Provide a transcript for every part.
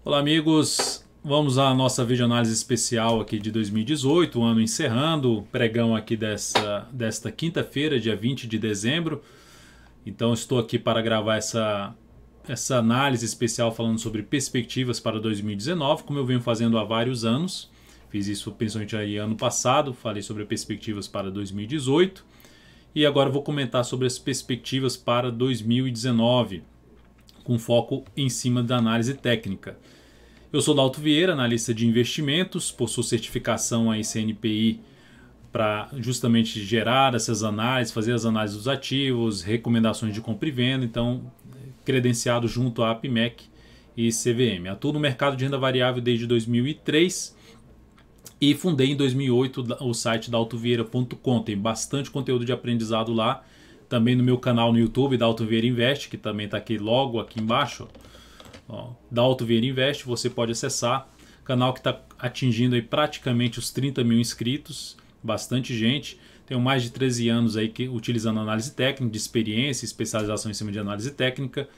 Olá amigos, vamos à nossa videoanálise especial aqui de 2018, o ano encerrando, pregão aqui desta quinta-feira, dia 20 de dezembro. Então estou aqui para gravar essa análise especial falando sobre perspectivas para 2019, como eu venho fazendo há vários anos. Fiz isso principalmente aí ano passado, falei sobre perspectivas para 2018 e agora vou comentar sobre as perspectivas para 2019, com foco em cima da análise técnica. Eu sou Dalto Vieira, analista de investimentos, possuo certificação aí CNPI para justamente gerar essas análises, fazer as análises dos ativos, recomendações de compra e venda, então credenciado junto à APMEC e CVM. Atuo no mercado de renda variável desde 2003 e fundei em 2008 o site daltovieira.com. Tem bastante conteúdo de aprendizado lá, também no meu canal no YouTube, Dalto Vieira Invest, que também está aqui logo aqui embaixo. Dalto Vieira Invest, você pode acessar, canal que está atingindo aí praticamente os 30 mil inscritos, bastante gente. Tenho mais de 13 anos aí utilizando análise técnica, de experiência, especialização em cima de análise técnica.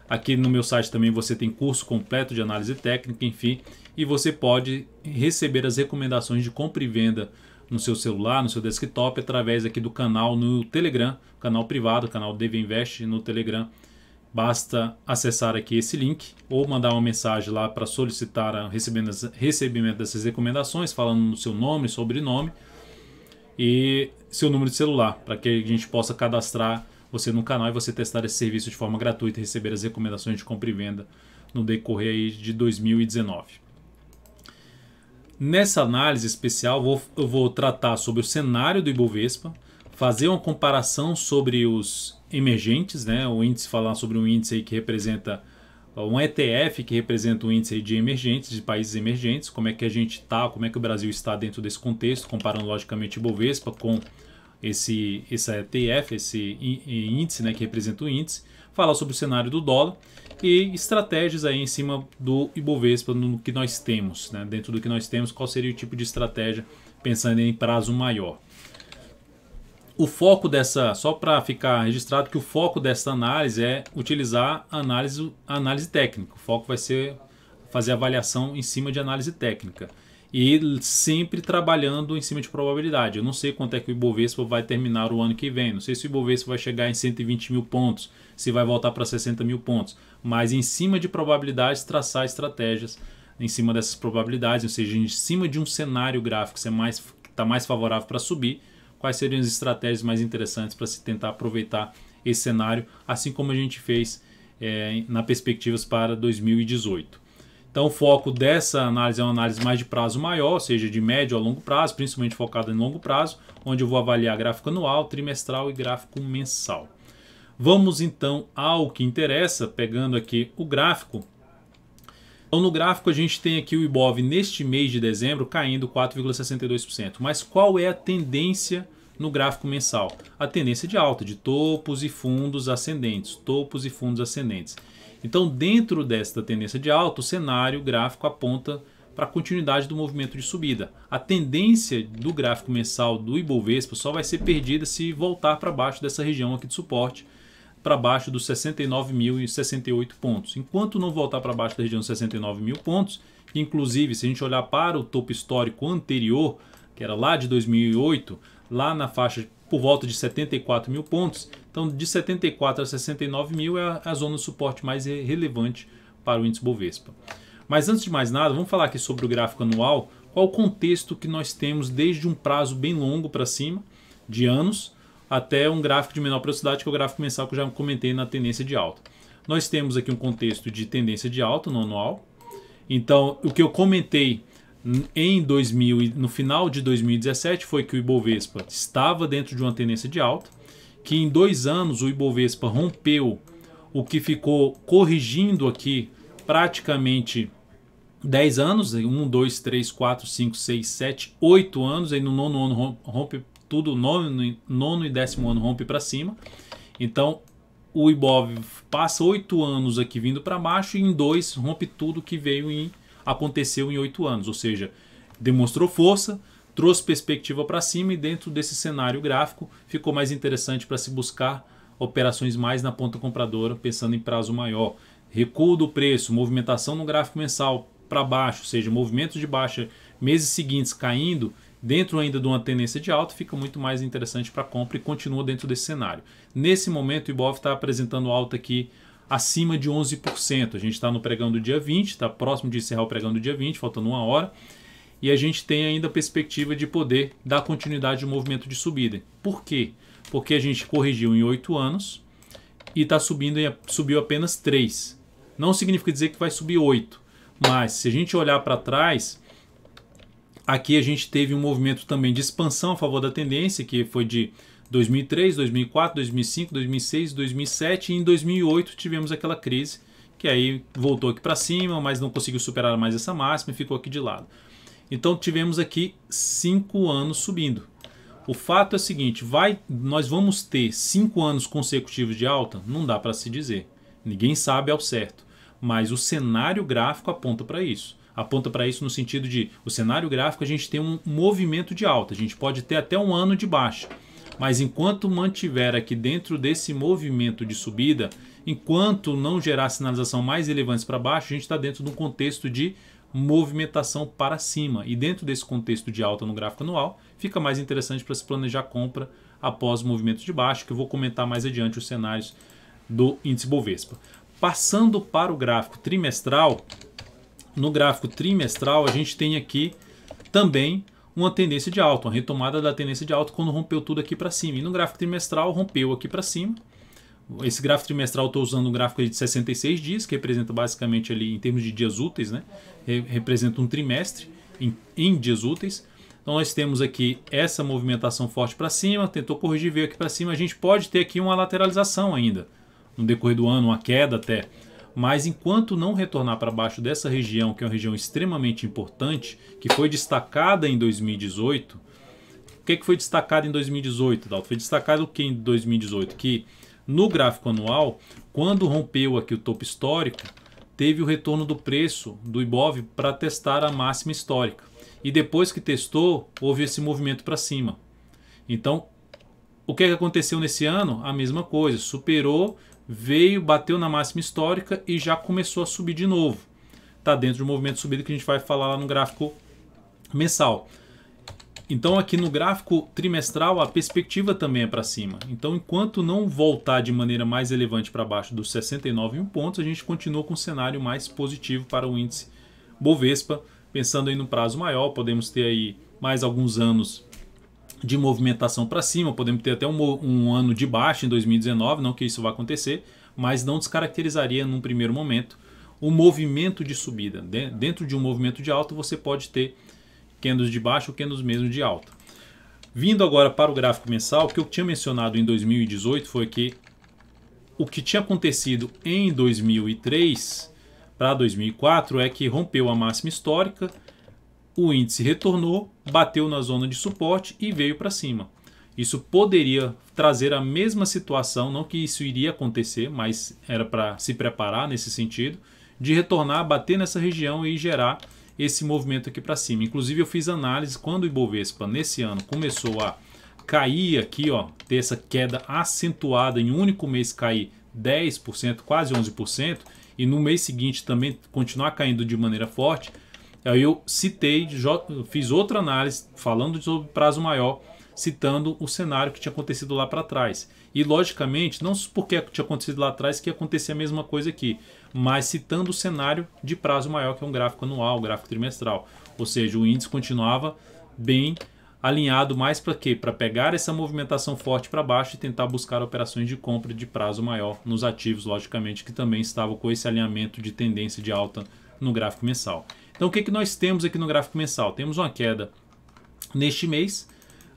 Aqui no meu site também você tem curso completo de análise técnica, enfim, e você pode receber as recomendações de compra e venda no seu celular, no seu desktop, através aqui do canal no Telegram, canal privado, canal DV Invest no Telegram. Basta acessar aqui esse link ou mandar uma mensagem lá para solicitar o recebimento dessas recomendações, falando no seu nome, sobrenome e seu número de celular, para que a gente possa cadastrar você no canal e você testar esse serviço de forma gratuita e receber as recomendações de compra e venda no decorrer aí de 2019. Nessa análise especial eu vou tratar sobre o cenário do Ibovespa, fazer uma comparação sobre os emergentes, né? O índice, falar sobre um índice aí que representa um ETF que representa um índice aí de emergentes, de países emergentes, como é que a gente está, como é que o Brasil está dentro desse contexto, comparando logicamente o Ibovespa com esse ETF, esse índice, né, que representa o índice, falar sobre o cenário do dólar e estratégias aí em cima do Ibovespa, no que nós temos, né? Dentro do que nós temos, qual seria o tipo de estratégia pensando em prazo maior. O foco dessa, só para ficar registrado que o foco dessa análise é utilizar a análise técnica. O foco vai ser fazer avaliação em cima de análise técnica. E sempre trabalhando em cima de probabilidade. Eu não sei quanto é que o Ibovespa vai terminar o ano que vem. Não sei se o Ibovespa vai chegar em 120 mil pontos, se vai voltar para 60 mil pontos. Mas em cima de probabilidades, traçar estratégias em cima dessas probabilidades. Ou seja, em cima de um cenário gráfico que está mais favorável para subir, quais seriam as estratégias mais interessantes para se tentar aproveitar esse cenário, assim como a gente fez na perspectivas para 2018. Então o foco dessa análise é uma análise mais de prazo maior, ou seja, de médio a longo prazo, principalmente focada em longo prazo, onde eu vou avaliar gráfico anual, trimestral e gráfico mensal. Vamos então ao que interessa, pegando aqui o gráfico. Então no gráfico a gente tem aqui o Ibov neste mês de dezembro caindo 4,62%. Mas qual é a tendência no gráfico mensal? A tendência de alta, de topos e fundos ascendentes. Topos e fundos ascendentes. Então dentro desta tendência de alta, o cenário gráfico aponta para a continuidade do movimento de subida. A tendência do gráfico mensal do Ibovespa só vai ser perdida se voltar para baixo dessa região aqui de suporte, para baixo dos 69.068 pontos. Enquanto não voltar para baixo da região dos 69 mil pontos, inclusive se a gente olhar para o topo histórico anterior, que era lá de 2008, lá na faixa por volta de 74 mil pontos, então de 74 a 69 mil é a zona de suporte mais relevante para o índice Bovespa. Mas antes de mais nada, vamos falar aqui sobre o gráfico anual, qual o contexto que nós temos desde um prazo bem longo para cima, de anos, até um gráfico de menor velocidade, que é o gráfico mensal que eu já comentei na tendência de alta. Nós temos aqui um contexto de tendência de alta no anual. Então, o que eu comentei no final de 2017 foi que o Ibovespa estava dentro de uma tendência de alta, que em 2 anos o Ibovespa rompeu o que ficou corrigindo aqui praticamente 10 anos, 1, 2, 3, 4, 5, 6, 7, 8 anos, aí no 9º ano rompe tudo, 9º e 10º ano rompe para cima. Então o Ibov passa 8 anos aqui vindo para baixo e em 2 rompe tudo que aconteceu em 8 anos, ou seja, demonstrou força, trouxe perspectiva para cima e dentro desse cenário gráfico ficou mais interessante para se buscar operações mais na ponta compradora, pensando em prazo maior, recuo do preço, movimentação no gráfico mensal para baixo, ou seja, movimentos de baixa, meses seguintes caindo, dentro ainda de uma tendência de alta, fica muito mais interessante para compra e continua dentro desse cenário. Nesse momento, o Ibov está apresentando alta aqui acima de 11%. A gente está no pregão do dia 20, está próximo de encerrar o pregão do dia 20, faltando 1 hora. E a gente tem ainda a perspectiva de poder dar continuidade ao movimento de subida. Por quê? Porque a gente corrigiu em 8 anos e está subindo, subiu apenas 3. Não significa dizer que vai subir 8. Mas se a gente olhar para trás, aqui a gente teve um movimento também de expansão a favor da tendência, que foi de 2003, 2004, 2005, 2006, 2007 e em 2008 tivemos aquela crise, que aí voltou aqui para cima, mas não conseguiu superar mais essa máxima e ficou aqui de lado. Então tivemos aqui 5 anos subindo. O fato é o seguinte, nós vamos ter 5 anos consecutivos de alta? Não dá para se dizer. Ninguém sabe ao certo. Mas o cenário gráfico aponta para isso. Aponta para isso no sentido de, o cenário gráfico a gente tem um movimento de alta. A gente pode ter até um ano de baixa. Mas enquanto mantiver aqui dentro desse movimento de subida, enquanto não gerar sinalização mais relevantes para baixo, a gente está dentro de um contexto de movimentação para cima. E dentro desse contexto de alta no gráfico anual, fica mais interessante para se planejar compra após o movimento de baixa, que eu vou comentar mais adiante os cenários do índice Bovespa. Passando para o gráfico trimestral, no gráfico trimestral a gente tem aqui também uma tendência de alta, uma retomada da tendência de alta quando rompeu tudo aqui para cima. E no gráfico trimestral rompeu aqui para cima. Esse gráfico trimestral eu estou usando um gráfico de 66 dias, que representa basicamente ali em termos de dias úteis, né? Representa um trimestre em dias úteis. Então nós temos aqui essa movimentação forte para cima, tentou corrigir, veio aqui para cima. A gente pode ter aqui uma lateralização ainda, no decorrer do ano, uma queda até. Mas enquanto não retornar para baixo dessa região, que é uma região extremamente importante, que foi destacada em 2018, o que foi destacado em 2018, Dalton? Foi destacado o que em 2018? Que no gráfico anual, quando rompeu aqui o topo histórico, teve o retorno do preço do Ibov para testar a máxima histórica. E depois que testou, houve esse movimento para cima. Então, o que aconteceu nesse ano? A mesma coisa, superou, veio, bateu na máxima histórica e já começou a subir de novo. Está dentro do movimento de subida que a gente vai falar lá no gráfico mensal. Então aqui no gráfico trimestral a perspectiva também é para cima. Então enquanto não voltar de maneira mais relevante para baixo dos 69 mil pontos, a gente continua com um cenário mais positivo para o índice Bovespa. Pensando aí no prazo maior, podemos ter aí mais alguns anos de movimentação para cima, podemos ter até um ano de baixa em 2019, não que isso vá acontecer, mas não descaracterizaria num primeiro momento o movimento de subida. Dentro de um movimento de alta você pode ter candles de baixa ou candles mesmo de alta. Vindo agora para o gráfico mensal, o que eu tinha mencionado em 2018 foi que o que tinha acontecido em 2003 para 2004 é que rompeu a máxima histórica, o índice retornou, bateu na zona de suporte e veio para cima. Isso poderia trazer a mesma situação, não que isso iria acontecer, mas era para se preparar nesse sentido, de retornar, bater nessa região e gerar esse movimento aqui para cima. Inclusive eu fiz análise quando o Ibovespa nesse ano começou a cair aqui, ó, ter essa queda acentuada em um único mês, cair 10%, quase 11%, e no mês seguinte também continuar caindo de maneira forte. Aí eu citei, fiz outra análise falando sobre prazo maior, citando o cenário que tinha acontecido lá para trás. E logicamente, não porque tinha acontecido lá atrás que ia acontecer a mesma coisa aqui, mas citando o cenário de prazo maior, que é um gráfico anual, um gráfico trimestral. Ou seja, o índice continuava bem alinhado mais para quê? Para pegar essa movimentação forte para baixo e tentar buscar operações de compra de prazo maior nos ativos, logicamente, que também estavam com esse alinhamento de tendência de alta no gráfico mensal. Então o que nós temos aqui no gráfico mensal? Temos uma queda neste mês,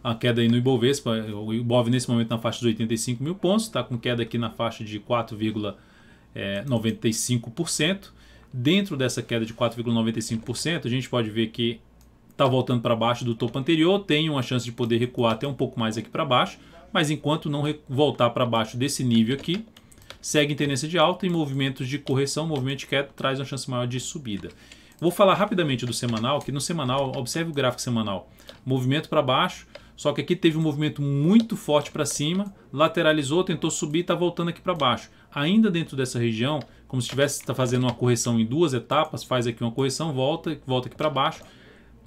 a queda aí no Ibovespa, o Ibov nesse momento na faixa de 85 mil pontos, está com queda aqui na faixa de 4,95%. Dentro dessa queda de 4,95%, a gente pode ver que está voltando para baixo do topo anterior, tem uma chance de poder recuar até um pouco mais aqui para baixo, mas enquanto não voltar para baixo desse nível aqui, segue em tendência de alta e movimentos de correção, movimento de queda traz uma chance maior de subida. Vou falar rapidamente do semanal, que no semanal, observe o gráfico semanal, movimento para baixo, só que aqui teve um movimento muito forte para cima, lateralizou, tentou subir e está voltando aqui para baixo. Ainda dentro dessa região, como se estivesse fazendo uma correção em duas etapas, faz aqui uma correção, volta aqui para baixo,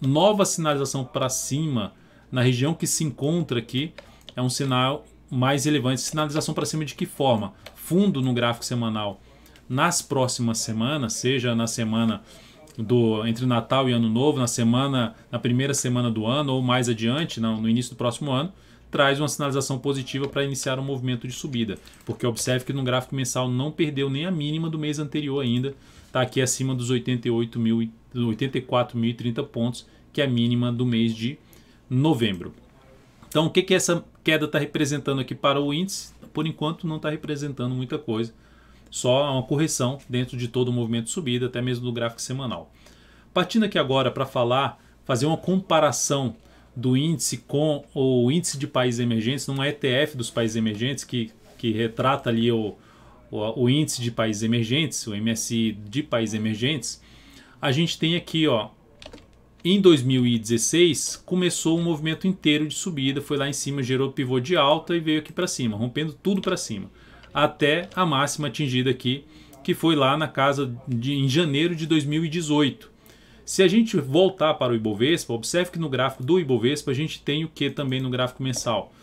nova sinalização para cima na região que se encontra aqui, é um sinal mais relevante. Sinalização para cima de que forma? Fundo no gráfico semanal nas próximas semanas, seja na semana entre Natal e Ano Novo, na primeira semana do ano ou mais adiante, no início do próximo ano, traz uma sinalização positiva para iniciar um movimento de subida. Porque observe que no gráfico mensal não perdeu nem a mínima do mês anterior ainda, está aqui acima dos 84.030 pontos, que é a mínima do mês de novembro. Então o que essa queda está representando aqui para o índice? Por enquanto não está representando muita coisa, só uma correção dentro de todo o movimento de subida, até mesmo do gráfico semanal. Partindo aqui agora para fazer uma comparação do índice com o índice de países emergentes, numa ETF dos países emergentes, que retrata ali o índice de países emergentes, o MSCI de países emergentes, a gente tem aqui, ó, em 2016 começou um movimento inteiro de subida, foi lá em cima, gerou pivô de alta e veio aqui para cima, rompendo tudo para cima, até a máxima atingida aqui, que foi lá na casa em janeiro de 2018. Se a gente voltar para o Ibovespa, observe que no gráfico do Ibovespa a gente tem o que também no gráfico mensal?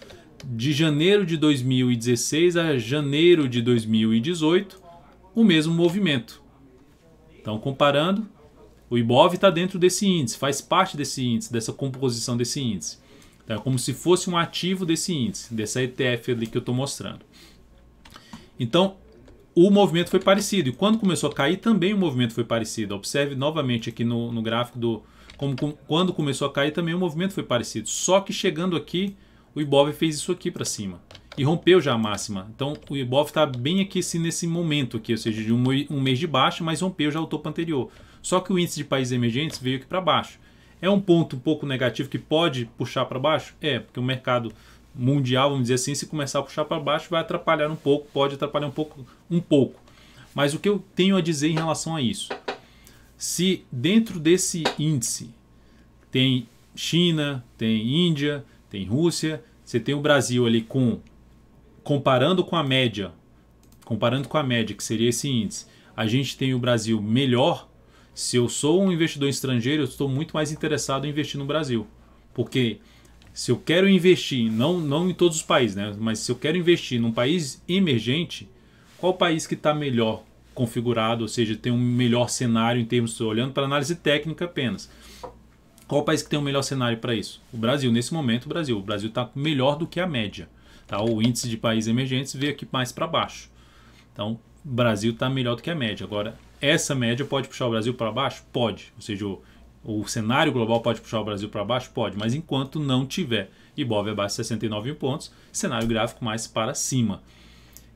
De janeiro de 2016 a janeiro de 2018, o mesmo movimento. Então, comparando, o Ibov está dentro desse índice, faz parte desse índice, dessa composição desse índice. Então, é como se fosse um ativo desse índice, dessa ETF ali que eu estou mostrando. Então, o movimento foi parecido. E quando começou a cair, também o movimento foi parecido. Observe novamente aqui no gráfico quando começou a cair, também o movimento foi parecido. Só que chegando aqui, o Ibov fez isso aqui para cima. E rompeu já a máxima. Então, o Ibov está bem aqui nesse momento aqui, ou seja, de um mês de baixa, mas rompeu já o topo anterior. Só que o índice de países emergentes veio aqui para baixo. É um ponto um pouco negativo que pode puxar para baixo? É, porque o mercado mundial, vamos dizer assim, se começar a puxar para baixo, vai atrapalhar um pouco, pode atrapalhar um pouco. Mas o que eu tenho a dizer em relação a isso? Se dentro desse índice tem China, tem Índia, tem Rússia, você tem o Brasil ali comparando com a média, que seria esse índice, a gente tem o Brasil melhor. Se eu sou um investidor estrangeiro, eu estou muito mais interessado em investir no Brasil. Porque se eu quero investir, não em todos os países, né? Mas se eu quero investir num país emergente, qual país que está melhor configurado, ou seja, tem um melhor cenário em termos, olhando para análise técnica apenas. Qual país que tem um melhor cenário para isso? O Brasil, nesse momento, o Brasil está melhor do que a média. Tá? O índice de países emergentes veio aqui mais para baixo. Então, o Brasil está melhor do que a média. Agora, essa média pode puxar o Brasil para baixo? Pode. Ou seja, o cenário global pode puxar o Brasil para baixo? Pode. Mas enquanto não tiver Ibov abaixo de 69 mil pontos, cenário gráfico mais para cima.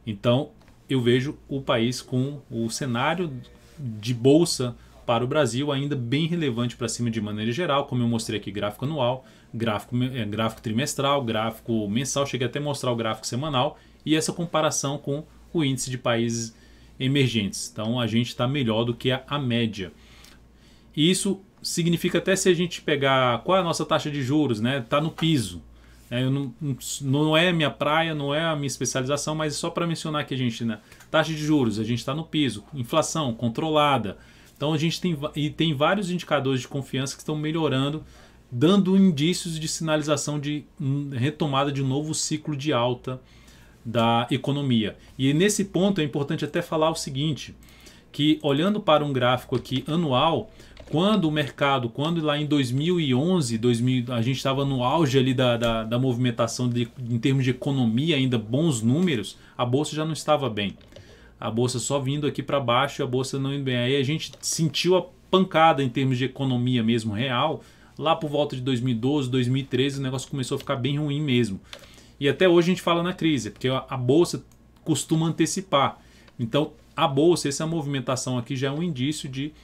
Então, eu vejo o país com o cenário de bolsa para o Brasil ainda bem relevante para cima de maneira geral, como eu mostrei aqui, gráfico anual, gráfico trimestral, gráfico mensal, cheguei até a mostrar o gráfico semanal e essa comparação com o índice de países emergentes. Então a gente está melhor do que a média. E isso significa até se a gente pegar qual é a nossa taxa de juros, né? Está no piso. Não é a minha praia, não é a minha especialização, mas só para mencionar que a gente, né? Taxa de juros, a gente está no piso, inflação controlada. Então a gente tem vários indicadores de confiança que estão melhorando, dando indícios de sinalização de retomada de um novo ciclo de alta da economia. E nesse ponto é importante até falar o seguinte, que olhando para um gráfico aqui anual, quando lá em 2011, a gente estava no auge ali da movimentação em termos de economia, ainda bons números, a bolsa já não estava bem. A bolsa só vindo aqui para baixo e a bolsa não indo bem. Aí a gente sentiu a pancada em termos de economia mesmo real, lá por volta de 2012, 2013, o negócio começou a ficar bem ruim mesmo. E até hoje a gente fala na crise, porque a bolsa costuma antecipar. Então a bolsa, essa movimentação aqui já é um indício de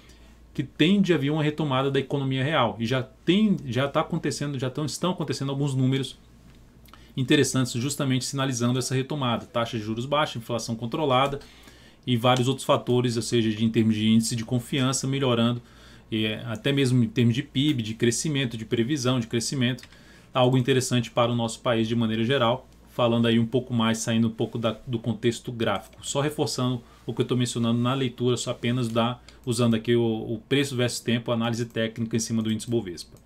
que tende a haver uma retomada da economia real. E já estão acontecendo alguns números interessantes justamente sinalizando essa retomada. Taxa de juros baixa, inflação controlada e vários outros fatores, ou seja, em termos de índice de confiança melhorando, até mesmo em termos de PIB, de crescimento, de previsão de crescimento, algo interessante para o nosso país de maneira geral, falando aí um pouco mais, saindo um pouco do contexto gráfico, só reforçando o que eu estou mencionando na leitura, só apenas usando aqui o preço versus tempo, análise técnica em cima do índice Bovespa.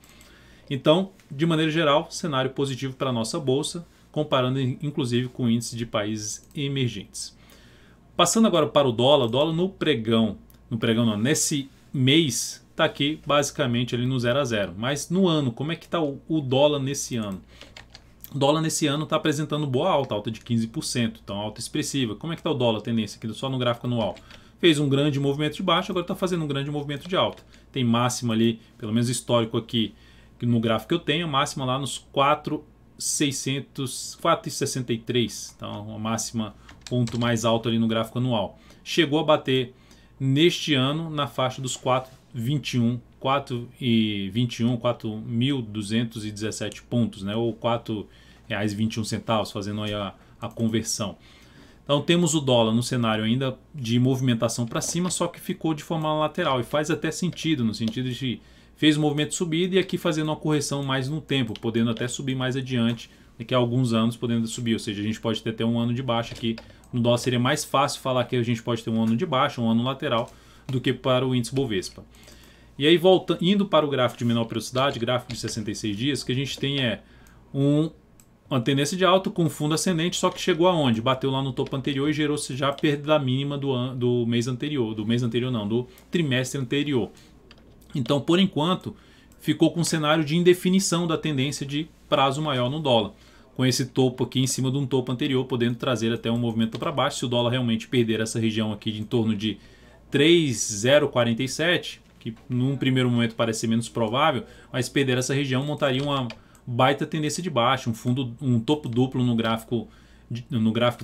Então, de maneira geral, cenário positivo para a nossa bolsa, comparando inclusive com índices de países emergentes. Passando agora para o dólar no pregão não, nesse mês está aqui basicamente ali no 0 a 0. Mas no ano, como é que está o dólar nesse ano? O dólar nesse ano está apresentando boa alta de 15%, então alta expressiva. Como é que está o dólar, a tendência aqui só no gráfico anual? Fez um grande movimento de baixa, agora está fazendo um grande movimento de alta. Tem máxima ali, pelo menos histórico aqui, no gráfico que eu tenho, máxima lá nos 4,63. Então, a máxima, ponto mais alto ali no gráfico anual. Chegou a bater neste ano na faixa dos 4.217 pontos, né? Ou R$ 4,21, fazendo aí a conversão. Então temos o dólar no cenário ainda de movimentação para cima, só que ficou de forma lateral e faz até sentido, no sentido de fez o movimento de subida e aqui fazendo uma correção mais no tempo, podendo até subir mais adiante, daqui a alguns anos podendo subir, ou seja, a gente pode ter até um ano de baixa aqui. No dólar seria mais fácil falar que a gente pode ter um ano de baixa, um ano lateral, do que para o índice Bovespa. E aí indo para o gráfico de menor periodicidade, gráfico de 66 dias, o que a gente tem é uma tendência de alta com fundo ascendente, só que chegou aonde? Bateu lá no topo anterior e gerou-se já a perda mínima do mês anterior, do trimestre anterior. Então, por enquanto, ficou com um cenário de indefinição da tendência de prazo maior no dólar. Com esse topo aqui em cima de um topo anterior, podendo trazer até um movimento para baixo. Se o dólar realmente perder essa região aqui de em torno de 3,047, que num primeiro momento parece menos provável, mas perder essa região montaria uma baita tendência de baixa, um topo duplo no gráfico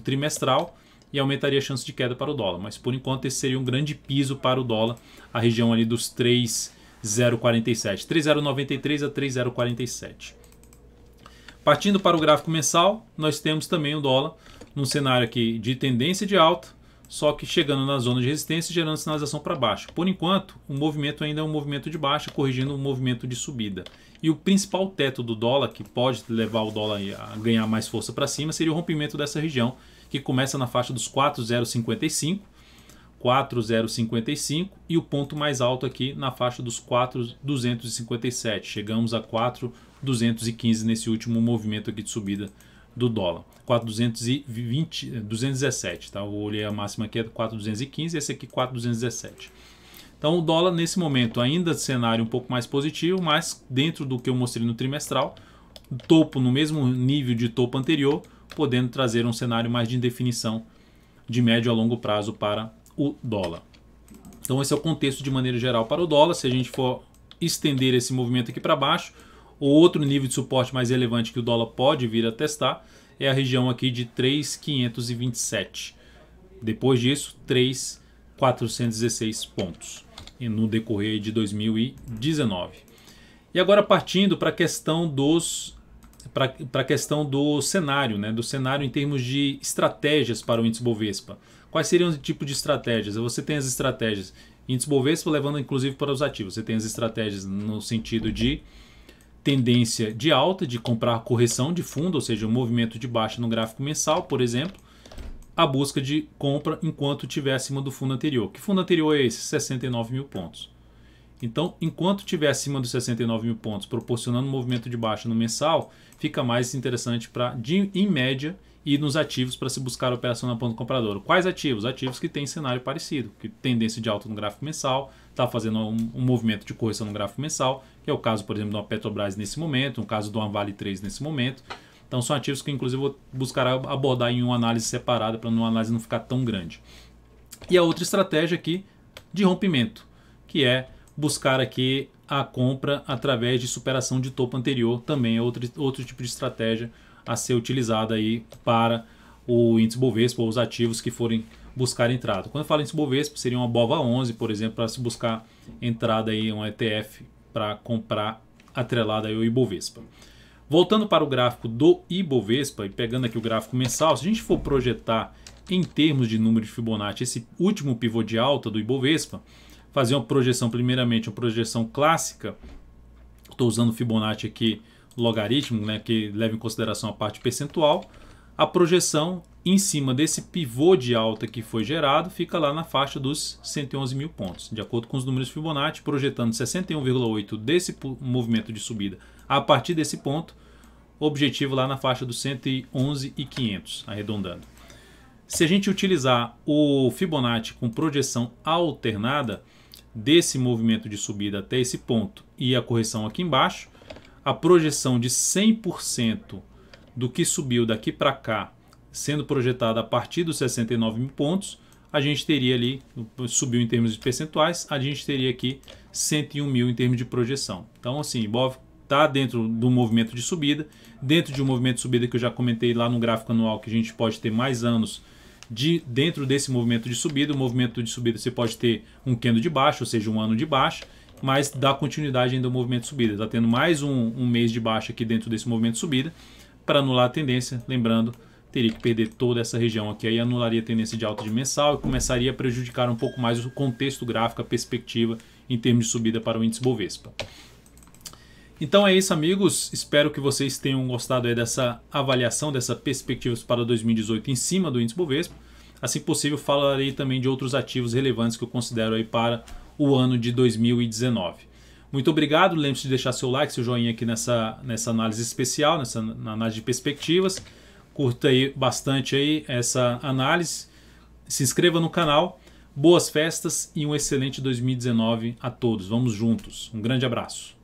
trimestral, e aumentaria a chance de queda para o dólar. Mas por enquanto esse seria um grande piso para o dólar, a região ali dos 3,047, 3,093 a 3,047. Partindo para o gráfico mensal, nós temos também o dólar num cenário aqui de tendência de alta, só que chegando na zona de resistência e gerando sinalização para baixo. Por enquanto, o movimento ainda é um movimento de baixa, corrigindo um movimento de subida. E o principal teto do dólar, que pode levar o dólar a ganhar mais força para cima, seria o rompimento dessa região, que começa na faixa dos 4,055 e o ponto mais alto aqui na faixa dos 4,257. Chegamos a 4,215 nesse último movimento aqui de subida do dólar. 4,217, tá? Eu olhei a máxima aqui é 4,215 e esse aqui 4,217. Então o dólar nesse momento ainda cenário um pouco mais positivo, mas dentro do que eu mostrei no trimestral, topo no mesmo nível de topo anterior, podendo trazer um cenário mais de indefinição de médio a longo prazo para o dólar. Então esse é o contexto de maneira geral para o dólar. Se a gente for estender esse movimento aqui para baixo, o outro nível de suporte mais relevante que o dólar pode vir a testar é a região aqui de 3.527. Depois disso, 3.416 pontos no decorrer de 2019. E agora partindo para a questão do cenário, né? Do cenário em termos de estratégias para o índice Bovespa. Quais seriam os tipos de estratégias? Você tem as estratégias índice Bovespa levando inclusive para os ativos. Você tem as estratégias no sentido de tendência de alta, de comprar correção de fundo, ou seja, um movimento de baixa no gráfico mensal, por exemplo, a busca de compra enquanto estiver acima do fundo anterior. Que fundo anterior é esse? 69 mil pontos. Então, enquanto estiver acima dos 69 mil pontos, proporcionando um movimento de baixa no mensal, fica mais interessante para, em média, ir nos ativos para se buscar a operação na ponta compradora. Quais ativos? Ativos que têm cenário parecido, que tendência de alta no gráfico mensal, está fazendo um movimento de correção no gráfico mensal, que é o caso, por exemplo, de uma Petrobras nesse momento, no caso de uma Vale 3 nesse momento. Então são ativos que inclusive eu vou buscar abordar em uma análise separada para uma análise não ficar tão grande. E a outra estratégia aqui de rompimento, que é buscar aqui a compra através de superação de topo anterior, também é outro tipo de estratégia a ser utilizada aí para o índice Bovespa ou os ativos que forem buscar entrada. Quando eu falo índice Bovespa, seria uma BOVA11, por exemplo, para se buscar entrada aí um ETF para comprar atrelado aí ao Ibovespa. Voltando para o gráfico do Ibovespa e pegando aqui o gráfico mensal, se a gente for projetar em termos de número de Fibonacci esse último pivô de alta do Ibovespa, fazer uma projeção, primeiramente uma projeção clássica, estou usando o Fibonacci aqui logaritmo, né, que leva em consideração a parte percentual, a projeção em cima desse pivô de alta que foi gerado, fica lá na faixa dos 111 mil pontos. De acordo com os números Fibonacci, projetando 61,8 desse movimento de subida a partir desse ponto, objetivo lá na faixa dos 111.500, arredondando. Se a gente utilizar o Fibonacci com projeção alternada desse movimento de subida até esse ponto e a correção aqui embaixo, a projeção de 100% do que subiu daqui para cá, sendo projetada a partir dos 69 mil pontos, a gente teria ali, subiu em termos de percentuais, a gente teria aqui 101 mil em termos de projeção. Então assim, Ibov está dentro do movimento de subida, dentro de um movimento de subida que eu já comentei lá no gráfico anual, que a gente pode ter mais anos dentro desse movimento de subida. O movimento de subida você pode ter um candle de baixa, ou seja, um ano de baixa, mas dá continuidade ainda ao movimento de subida. Está tendo mais um mês de baixa aqui dentro desse movimento de subida. Para anular a tendência, lembrando, teria que perder toda essa região aqui, aí anularia a tendência de alta de mensal e começaria a prejudicar um pouco mais o contexto gráfico, a perspectiva em termos de subida para o índice Bovespa. Então é isso, amigos, espero que vocês tenham gostado aí dessa avaliação, dessa perspectivas para 2018 em cima do índice Bovespa. Assim que possível, falarei também de outros ativos relevantes que eu considero aí para o ano de 2019. Muito obrigado, lembre-se de deixar seu like, seu joinha aqui nessa análise especial, na análise de perspectivas. Curta aí bastante aí essa análise, se inscreva no canal, boas festas e um excelente 2019 a todos. Vamos juntos, um grande abraço.